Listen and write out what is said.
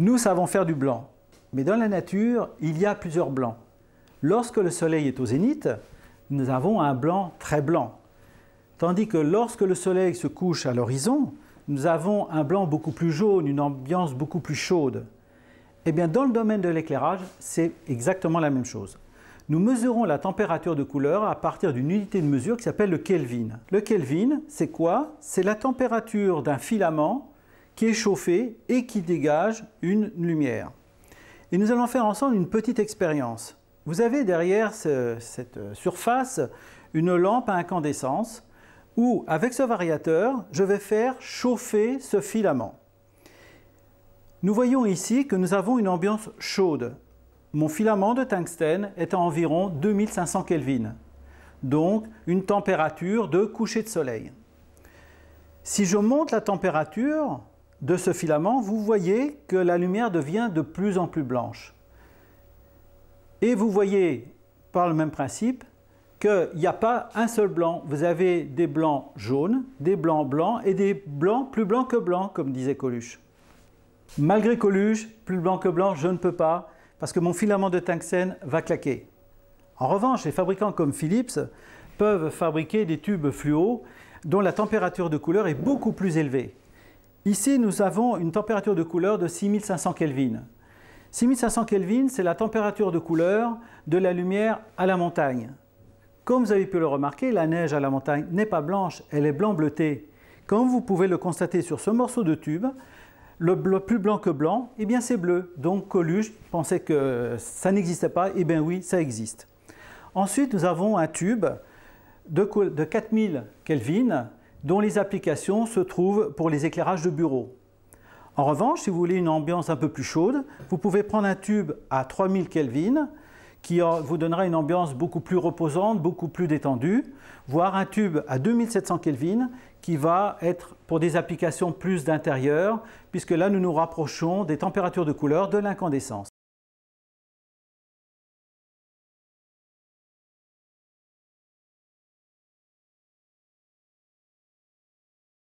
Nous savons faire du blanc, mais dans la nature, il y a plusieurs blancs. Lorsque le soleil est au zénith, nous avons un blanc très blanc. Tandis que lorsque le soleil se couche à l'horizon, nous avons un blanc beaucoup plus jaune, une ambiance beaucoup plus chaude. Eh bien, dans le domaine de l'éclairage, c'est exactement la même chose. Nous mesurons la température de couleur à partir d'une unité de mesure qui s'appelle le Kelvin. Le Kelvin, c'est quoi? C'est la température d'un filament qui est chauffé et qui dégage une lumière. Et nous allons faire ensemble une petite expérience. Vous avez derrière cette surface une lampe à incandescence où, avec ce variateur, je vais faire chauffer ce filament. Nous voyons ici que nous avons une ambiance chaude. Mon filament de tungstène est à environ 2500 Kelvin, donc une température de coucher de soleil. Si je monte la température de ce filament, vous voyez que la lumière devient de plus en plus blanche. Et vous voyez, par le même principe, qu'il n'y a pas un seul blanc. Vous avez des blancs jaunes, des blancs blancs et des blancs plus blancs que blancs, comme disait Coluche. Malgré Coluche, plus blanc que blanc, je ne peux pas, parce que mon filament de tungstène va claquer. En revanche, les fabricants comme Philips peuvent fabriquer des tubes fluo dont la température de couleur est beaucoup plus élevée. Ici, nous avons une température de couleur de 6500 Kelvin. 6500 Kelvin, c'est la température de couleur de la lumière à la montagne. Comme vous avez pu le remarquer, la neige à la montagne n'est pas blanche, elle est blanc bleuté. Comme vous pouvez le constater sur ce morceau de tube, le plus blanc que blanc, eh bien c'est bleu. Donc Coluche pensait que ça n'existait pas, eh bien oui, ça existe. Ensuite, nous avons un tube de 4000 Kelvin dont les applications se trouvent pour les éclairages de bureau. En revanche, si vous voulez une ambiance un peu plus chaude, vous pouvez prendre un tube à 3000 Kelvin qui vous donnera une ambiance beaucoup plus reposante, beaucoup plus détendue, voire un tube à 2700 Kelvin qui va être pour des applications plus d'intérieur, puisque là nous nous rapprochons des températures de couleur de l'incandescence.